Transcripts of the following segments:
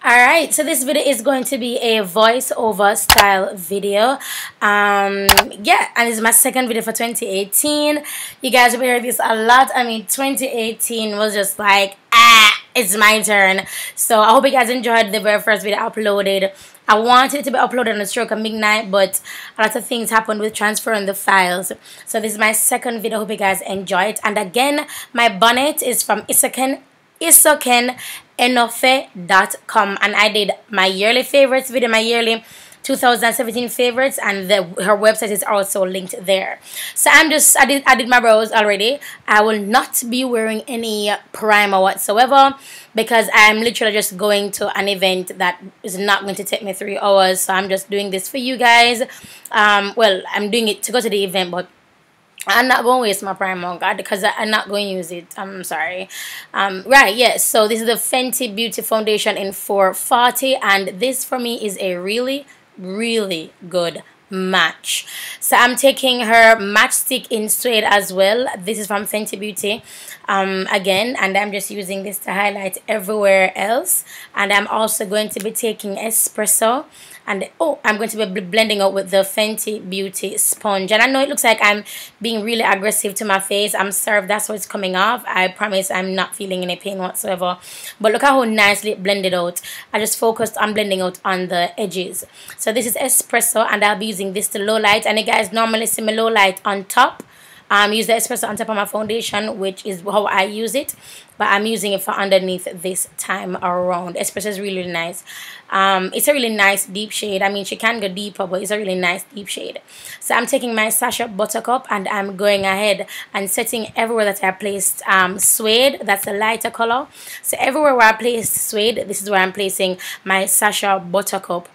Alright, so this video is going to be a voiceover style video. Yeah, and it's my second video for 2018. You guys will hear this a lot. I mean, 2018 was just like, it's my turn. So I hope you guys enjoyed the very first video I uploaded. I wanted it to be uploaded on the stroke of midnight, but a lot of things happened with transferring the files. So this is my second video. Hope you guys enjoy it. And again, my bonnet is from isokenofe.com, and I did my yearly favorites video, my yearly 2017 favorites, and her website is also linked there. So I did my brows already. I will not be wearing any primer whatsoever because I'm literally just going to an event that is not going to take me 3 hours. So I'm just doing this for you guys. Well, I'm doing it to go to the event, but I'm not going to waste my primer on God because I'm not going to use it. I'm sorry. Right, yes. So this is the Fenty Beauty Foundation in 440, and this for me is a really good match. So I'm taking her matchstick in suede as well. This is from Fenty Beauty again, and I'm just using this to highlight everywhere else. And I'm also going to be taking espresso, and I'm going to be blending out with the Fenty Beauty sponge. And I know it looks like I'm being really aggressive to my face. I'm sorry if that's what's coming off. I promise I'm not feeling any pain whatsoever. But look at how nicely it blended out. I just focused on blending out on the edges. So this is espresso, and I'll be using this to low light. And you guys normally see me low light on top. Use the espresso on top of my foundation, which is how I use it, but I'm using it for underneath this time around. Espresso is really nice. It's a really nice deep shade. I mean, she can go deeper, but it's a really nice deep shade. So I'm taking my Sasha Buttercup, and I'm going ahead and setting everywhere that I placed suede. That's a lighter color. So everywhere where I placed suede, this is where I'm placing my Sasha Buttercup.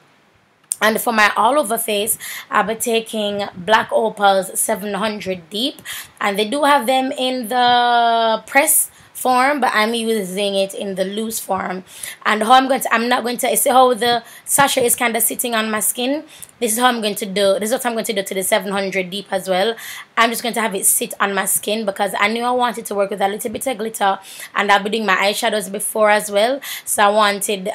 And for my all over face, I'll be taking Black Opal's 700 Deep. And they do have them in the press form, but I'm using it in the loose form. And how I'm not going to see how the sachet is kind of sitting on my skin. This is how I'm going to do. This is what I'm going to do to the 700 Deep as well. I'm just going to have it sit on my skin because I knew I wanted to work with a little bit of glitter, and I'll be doing my eyeshadows before as well. So I wanted to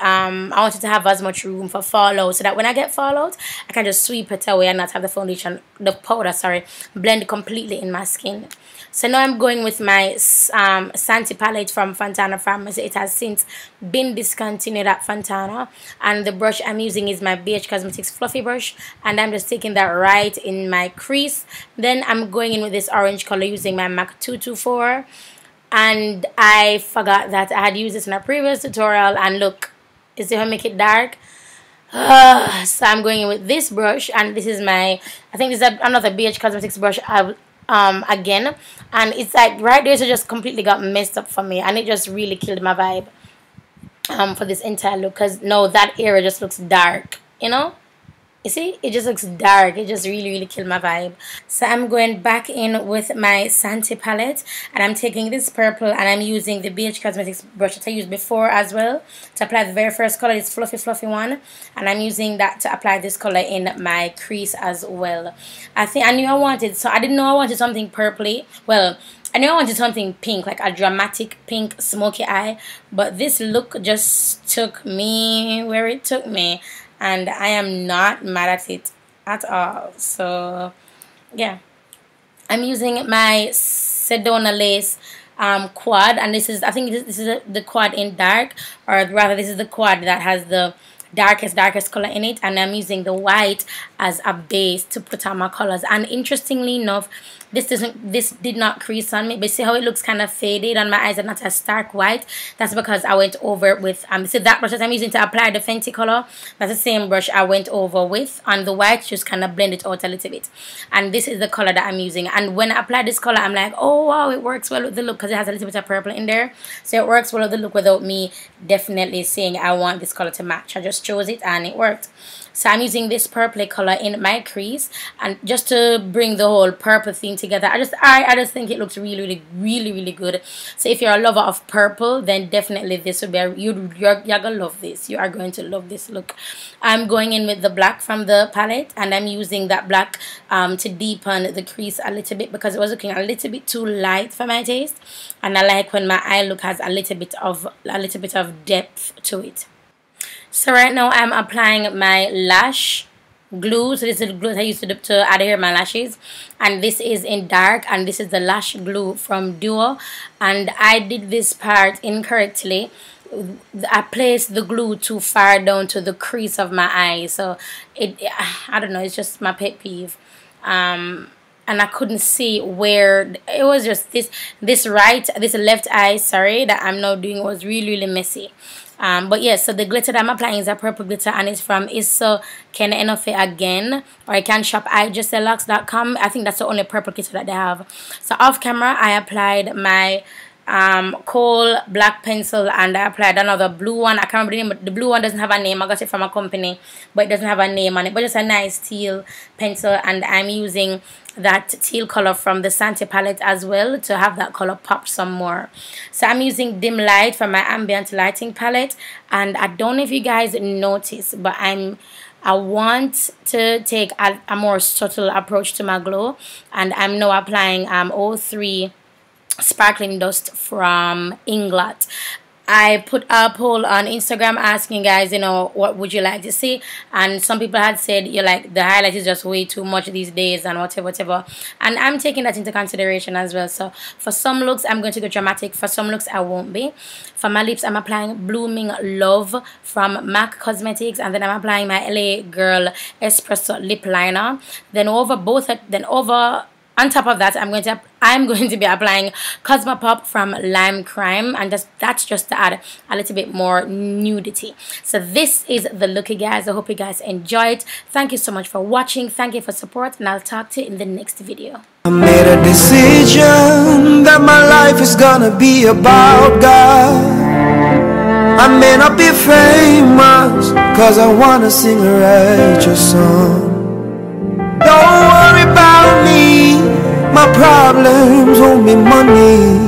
have as much room for fallout, so that when I get fallout, I can just sweep it away and not have the foundation, the powder, sorry, blend completely in my skin. So now I'm going with my Santi palette from Fontana Pharmacy. It has since been discontinued at Fontana, and the brush I'm using is my BH Cosmetics fluffy brush, and I'm just taking that right in my crease. Then I'm going in with this orange color using my MAC 224, and I forgot that I had used this in a previous tutorial, and look, you see how I make it dark? So I'm going in with this brush, and this is my, I think this is another BH Cosmetics brush again, and it's like right there, so just completely got messed up for me, and it just really killed my vibe for this entire look, because no, that area just looks dark, you know. You see, it just looks dark. It just really killed my vibe. So I'm going back in with my Santi palette, and I'm taking this purple, and I'm using the BH Cosmetics brush that I used before as well to apply the very first color, this fluffy one, and I'm using that to apply this color in my crease as well. I didn't know I wanted something purpley. Well, I knew I wanted something pink, like a dramatic pink smoky eye, but this look just took me where it took me, and I am not mad at it at all. So yeah, I'm using my Sedona Lace quad, and this is, I think this is the quad in dark, or rather this is the quad that has the darkest color in it, and I'm using the white as a base to put on my colors. And interestingly enough, this did not crease on me, but see how it looks kind of faded on my eyes and not a stark white? That's because I went over it with see that brush that I'm using to apply the Fenty color, that's the same brush I went over with on the white, just kind of blend it out a little bit. And this is the color that I'm using, and when I apply this color, I'm like, oh wow, it works well with the look because it has a little bit of purple in there, so it works well with the look without me definitely saying I want this color to match. I just chose it and it worked. So I'm using this purple color in my crease, and just to bring the whole purple theme together. I just think it looks really good. So if you're a lover of purple, then definitely this would be you're gonna love this. You are going to love this look. I'm going in with the black from the palette, and I'm using that black to deepen the crease a little bit because it was looking a little bit too light for my taste, and I like when my eye look has a little bit of depth to it. So right now I'm applying my lash glue. So this is the glue that I used to adhere my lashes, and this is in dark, and this is the lash glue from Duo. And I did this part incorrectly. I placed the glue too far down to the crease of my eye, so I don't know, it's just my pet peeve. And I couldn't see where it was. Just this left eye, sorry, that I'm now doing was really messy. But yes, so the glitter that I'm applying is a purple glitter, and it's from Isso Ken Enofe again, or I can shop iJustDeluxe.com. I think that's the only purple glitter that they have. So off camera, I applied my coal black pencil, and I applied another blue one. I can't remember the name, but the blue one doesn't have a name. I got it from a company, but it doesn't have a name on it, but just a nice teal pencil. And I'm using that teal color from the Santi palette as well to have that color pop some more. So I'm using dim light from my ambient lighting palette, and I don't know if you guys notice, but I want to take a more subtle approach to my glow, and I'm now applying 03 sparkling dust from Inglot. I put a poll on Instagram asking guys, you know, what would you like to see, and some people had said you like the highlight is just way too much these days and whatever, and I'm taking that into consideration as well. So for some looks I'm going to go dramatic, for some looks I won't be. For my lips I'm applying Blooming Love from MAC Cosmetics, and then I'm applying my LA Girl Espresso lip liner. Then on top of that, I'm going to be applying Cosmopop from Lime Crime, and that's just to add a little bit more nudity. So this is the look, you guys. I hope you guys enjoyed. Thank you so much for watching. Thank you for support, and I'll talk to you in the next video. I made a decision that my life is gonna be about God. I may not be famous, cause I wanna sing a righteous song. Don't worry about me, my problems won't be money.